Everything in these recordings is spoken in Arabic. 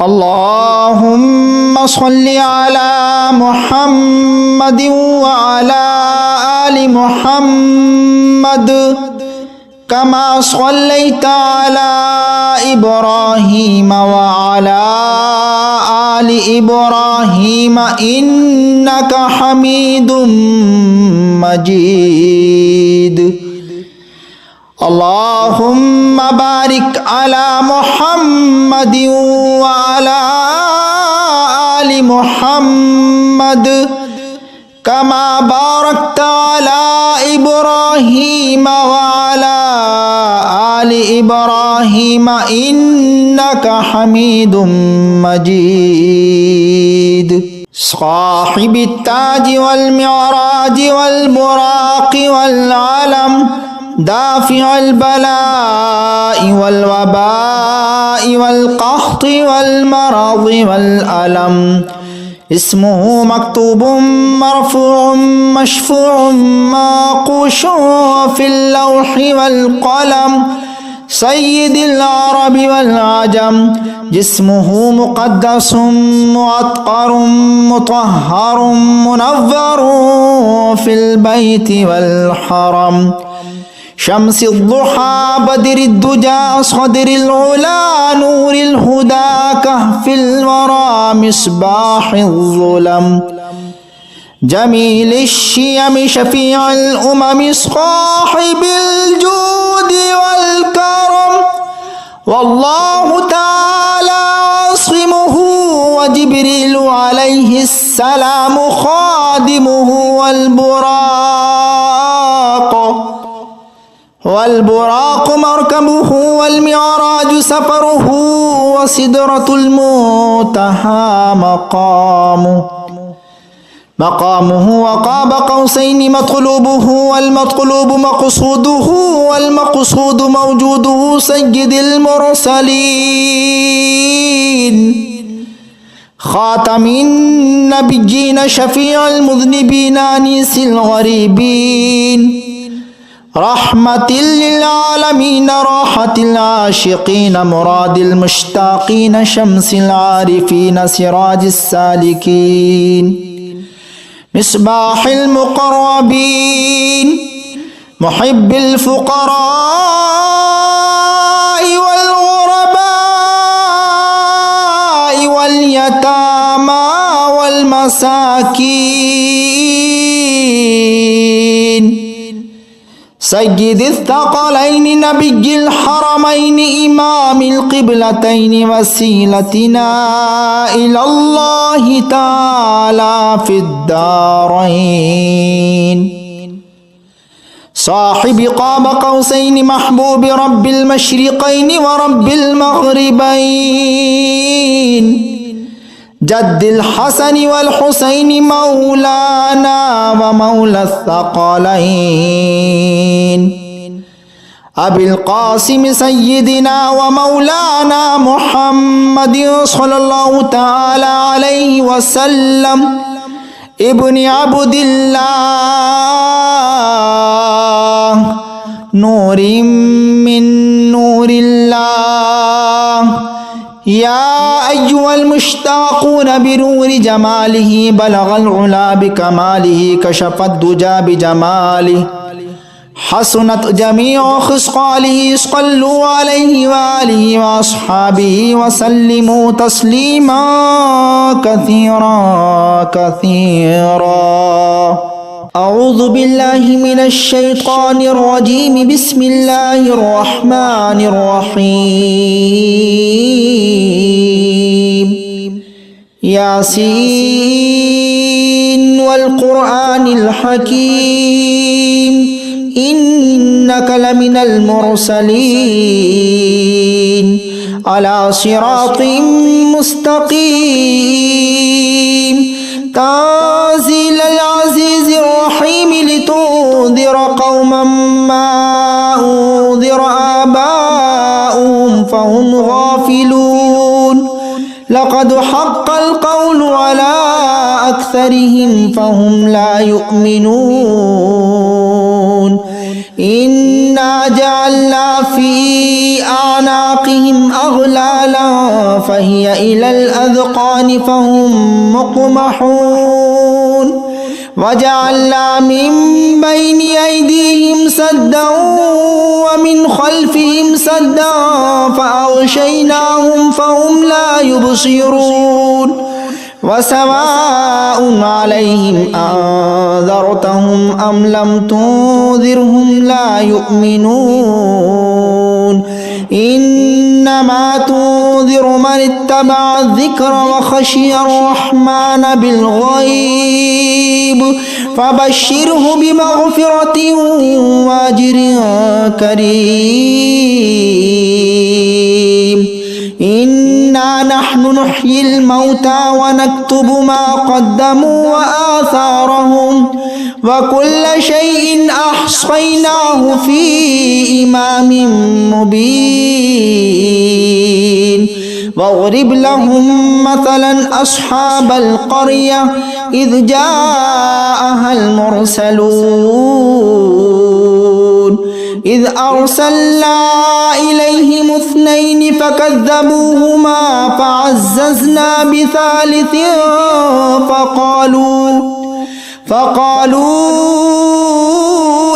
اللهم صل على محمد وعلى آل محمد كما صليت على إبراهيم وعلى آل إبراهيم إنك حميد مجيد. اللهم بارك على محمد وعلى آل محمد كما باركت على إبراهيم وعلى آل إبراهيم إنك حميد مجيد. صاحب التاج والمعراج والبراق والعلم دافع البلاء والوباء والقحط والمرض والألم اسمه مكتوب مرفوع مشفوع منقوش في اللوح والقلم سيد العرب والعجم جسمه مقدس معطر مطهر منور في البيت والحرم شمس الضحى بدر الدجى صدر العلا نور الهدى كهف الورى مصباح الظلم جميل الشيم شفيع الأمم صاحب الجود والكرم والله تعالى عاصمه وجبريل عليه السلام خادمه والبراق مركبه والمعراج سفره وسدرة المنتهى مقامه وقاب قوسين مطلوبه والمطلوب مقصوده والمقصود موجوده سيد المرسلين خاتم النبيين شفيع المذنبين أنيس الغريبين رحمة للعالمين راحة العاشقين مراد المشتاقين شمس العارفين سراج السالكين مصباح المقربين محب الفقراء والغرباء واليتامى والمساكين سيد الثقلين نبي الحرمين إمام القبلتين وسيلتنا إلى الله تعالى في الدارين صاحب قاب قوسين محبوب رب المشرقين ورب المغربين جد الحسن والحسين مولانا ومولى الثقلين أبي القاسم سيدنا ومولانا محمد صلى الله تعالى عليه وسلم ابن عبد الله نور من نور الله يا أيها المشتاقون بنور جماله بلغ العلا بكماله كشف الدجى بجماله حسنت جميع خصاله صلوا عليه وآله وأصحابه وسلموا تسليما كثيرا كثيرا. أعوذ بالله من الشيطان الرجيم بسم الله الرحمن الرحيم ياسين والقرآن الحكيم إنك لمن المرسلين على صراط مستقيم تنزيل العزيز الرحيم لتنذر قوما ما أنذر آباؤهم فهم غافلون لقد حق القول على أكثرهم فهم لا يؤمنون إنا جعلنا في أعناقهم أغلالا فهي إلى الأذقان فهم مقمحون وجعلنا من بين أيديهم سدا ومن خلفهم سدا فأغشيناهم فهم لا يبصرون وسواء عليهم أنذرتهم أم لم تنذرهم لا يؤمنون إنما تنذر من اتبع الذكر وخشي الرحمن بالغيب فبشره بمغفرة وأجر كريم إنا نحن نحيي الموتى ونكتب ما قدموا وآثارهم وكل شيء أحصيناه في إمام مبين واضرب لهم مثلا أصحاب القرية إذ جاءها المرسلون إذ أرسلنا إليهم اثنين فكذبوهما فعززنا بثالث فقالوا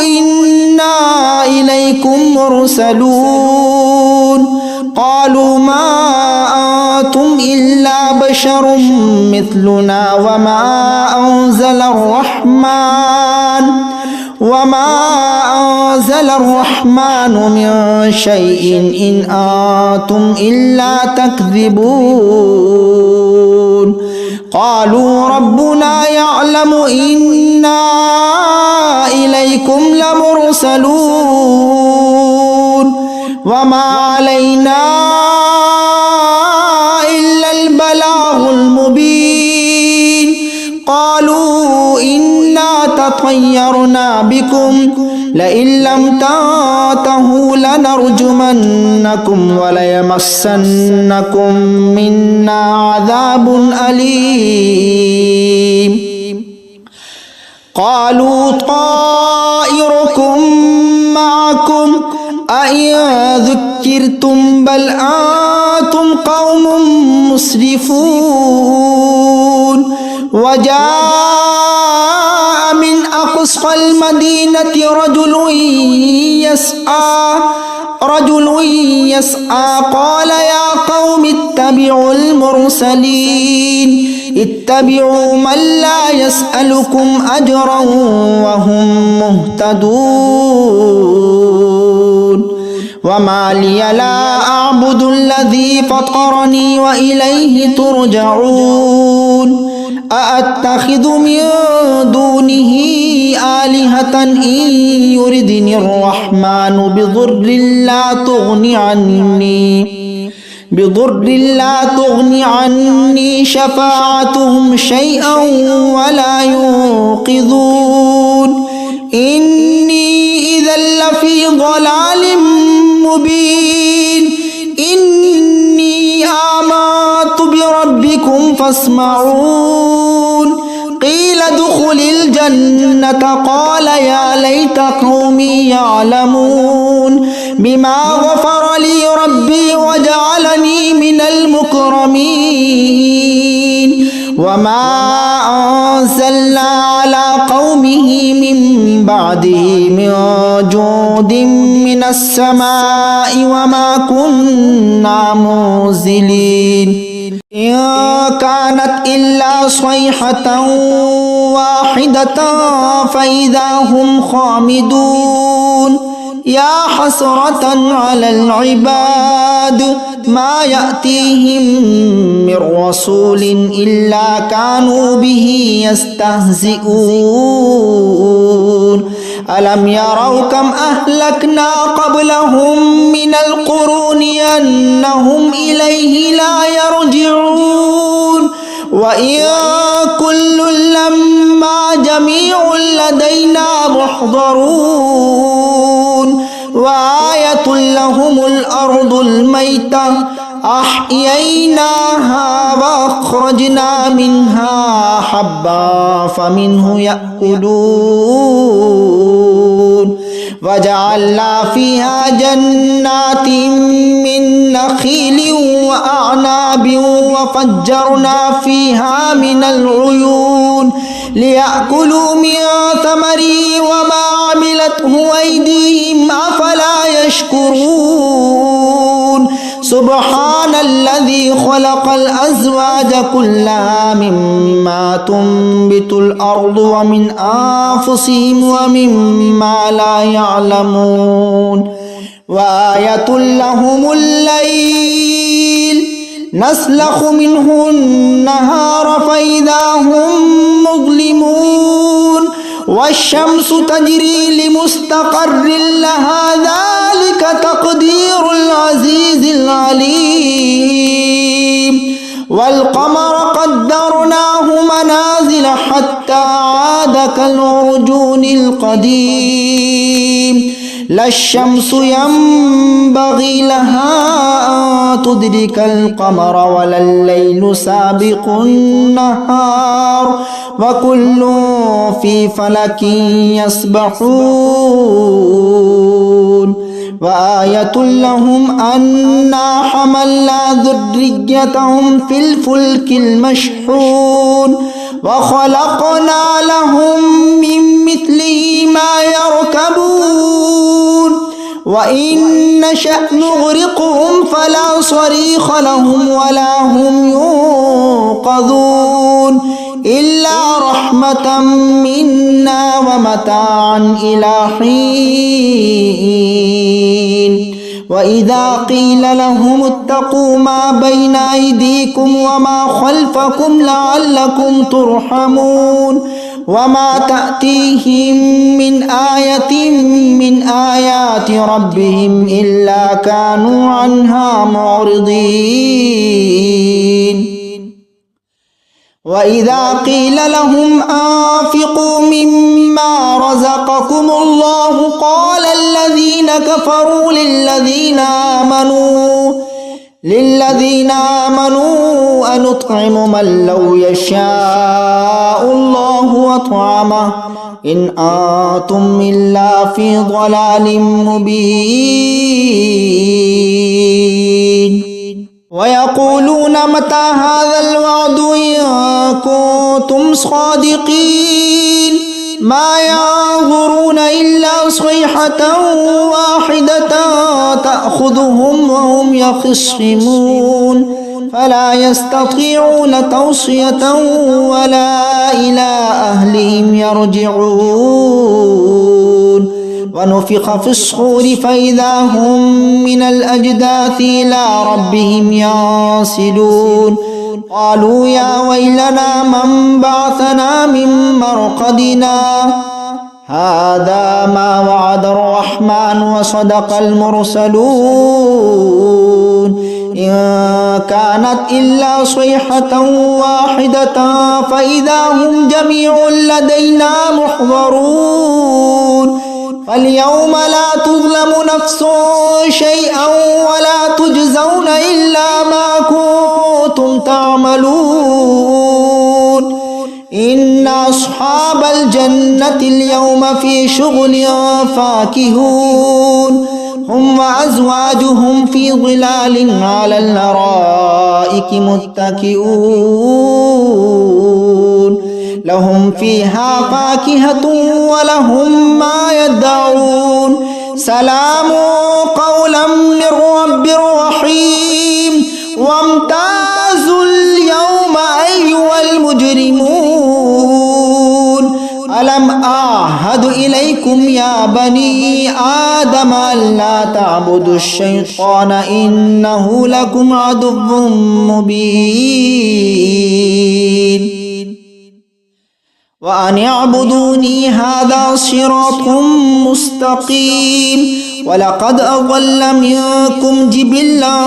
إنا إليكم مرسلون قالوا ما أنتم إلا بشر مثلنا وما أنزل الرحمن من شيء إن أنتم إلا تكذبون قالوا ربنا يعلم إنا إليكم لمرسلون وما علينا إلا البلاغ المبين قالوا إنا تطيرنا بكم لئن لم تنتهوا لنرجمنكم وليمسنكم منا عذاب أليم قالوا طائركم معكم أئن ذكرتم بل أنتم قوم مسرفون وجاء من أقصى المدينة رجل يسعى قال يا قوم اتبعوا المرسلين اتبعوا من لا يسألكم أجرا وهم مهتدون وما لي لا أعبد الذي فطرني وإليه ترجعون أأتخذ من دونه آلهة إن يردني الرحمن بضر لا تغني عني شفاعتهم شيئا ولا ينقذون إني إذا لفي ضلال مبين إني آمنت بربكم فاسمعون قيل ادخل الجنة قال يا ليت قومي يعلمون بما غفر لي ربي وجعلني من المكرمين وما أنزلنا على قومه من بعده من جود من السماء وما كنا منزلين إن كانت إلا صيحة واحدة فإذا هم خامدون يا حسرة على العباد ما يأتيهم من رسول إلا كانوا به يستهزئون ألم يروا كم أهلكنا قبلهم من القرون أنهم إليه لا يرجعون وإن كل لما جميع لدينا محضرون وآية لهم الأرض الميتة أحييناها وأخرجنا منها حبا فمنه يأكلون وجعلنا فيها جنات من نخيل وأعناب وفجرنا فيها من العيون ليأكلوا من ثمره وما عملته أيديهم أفلا يشكرون سبحان الذي خلق الأزواج كلها مما تنبت الأرض ومن أنفسهم ومما لا يعلمون وآية لهم الليل نسلخ منه النهار فإذا هم مظلمون والشمس تجري لمستقر لها ذلك تقدير العزيز العليم والقمر قدرناه منازل حتى عاد كالعرجون القديم لا الشمس ينبغي لها أن تدرك القمر ولا الليل سابق النهار وكل في فلك يسبحون وآية لهم أنا حملنا ذريتهم في الفلك المشحون وخلقنا لهم من مثله ما يركبون وإن نشأ نغرقهم فلا صريخ لهم ولا هم ينقذون إلا رحمة منا ومتاعا إلى حين وإذا قيل لهم اتقوا ما بين أيديكم وما خلفكم لعلكم ترحمون وما تأتيهم من آية من آيات ربهم إلا كانوا عنها معرضين وإذا قيل لهم أنفقوا مما رزقكم الله قال الذين كفروا للذين آمنوا أنطعم من لو يشاء الله أطعمه إن أنتم إلا في ضلال مبين ويقولون متى هذا الوعد إن كنتم صادقين ما ينظرون إلا صيحة واحدة تأخذهم وهم يخصمون فلا يستطيعون توصية ولا إلى أهلهم يرجعون ونفخ في الصور فإذا هم من الأجداث إلى ربهم ينسلون قالوا يا ويلنا من بعثنا من مرقدنا هذا ما وعد الرحمن وصدق المرسلون إن كانت إلا صيحة واحدة فإذا هم جميع لدينا محضرون فاليوم لا تظلم نفس شيئا ولا تجزون إلا ما كنتم تعملون إن أصحاب الجنة اليوم في شغل فاكهون هم وأزواجهم في ظلال على الأرائك متكئون لهم فيها فاكهة ولهم ما يدعون سلام قولا من رب رحيم وامتازوا اليوم أيها المجرمون ألم أعهد إليكم يا بني آدم ألا تعبدوا الشيطان إنه لكم عدو مبين وأن اعبدوني هذا صراط مستقيم ولقد أضل منكم جبلا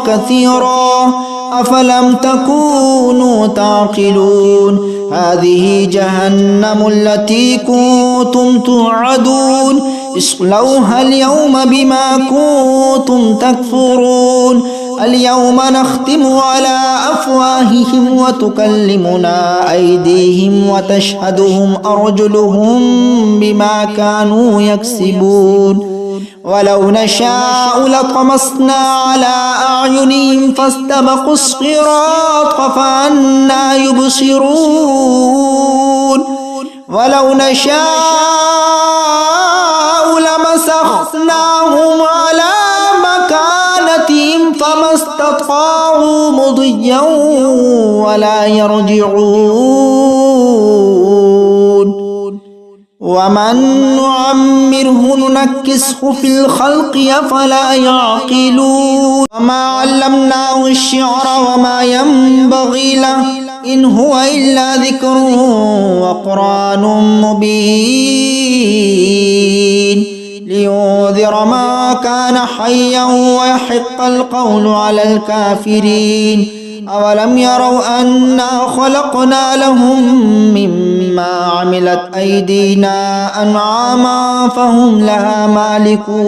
كثيرا أفلم تكونوا تعقلون هذه جهنم التي كنتم توعدون اصلوها اليوم بما كنتم تكفرون اليوم نختم على أفواههم وتكلمنا أيديهم وتشهدهم أرجلهم بما كانوا يكسبون ولو نشاء لطمسنا على أعينهم فاستبقوا الصراط فأنى يبصرون ولو نشاء لمسخناهم على مكانتهم فما استطاعوا مضيا ولا يرجعون ومن نعمره ننكسه في الخلق أفلا يعقلون وما علمناه الشعر وما ينبغي له إن هو إلا ذكر وقرآن مبين لينذر ما كان حيا ويحق القول على الكافرين أولم يروا أنا خلقنا لهم مما عملت أيدينا أنعاما فهم لها مالكون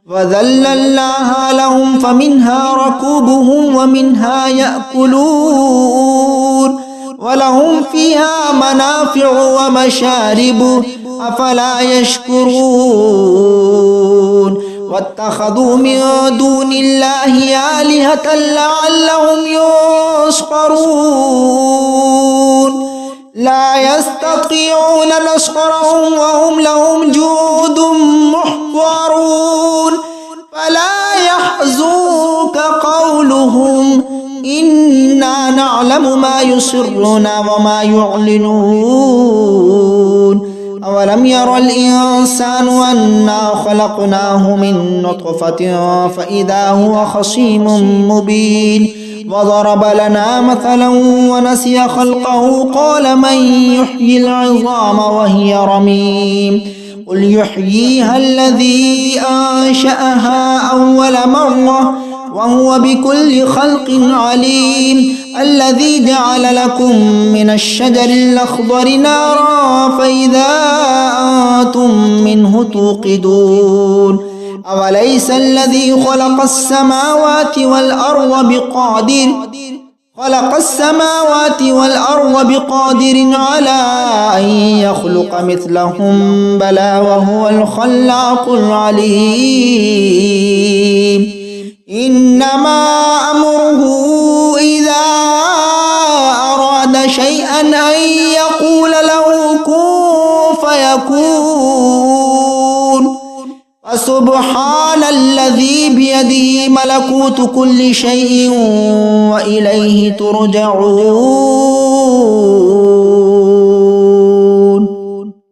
وذللناها لهم فمنها ركوبهم ومنها يأكلون ولهم فيها منافع ومشارب أفلا يشكرون واتخذوا من دون الله آلهة لعلهم ينصرون لا يستطيعون نصرهم وهم لهم جند محضرون فلا يحزنك قولهم إنا نعلم ما يسرون وما يعلنون أولم ير الإنسان أنا خلقناه من نطفة فإذا هو خصيم مبين وضرب لنا مثلا ونسي خلقه قال من يحيي العظام وهي رميم قل يحييها الذي أنشأها أول مرة وهو بكل خلق عليم الذي جعل لكم من الشجر الأخضر نارا فإذا أنتم منه توقدون أوليس الذي خلق السماوات والأرض بقادر على أن يخلق مثلهم بلى وهو الخلاق العليم إنما أمره إذا أراد شيئا أن يقول له كن فيكون فسبحان الذي بيده ملكوت كل شيء وإليه ترجعون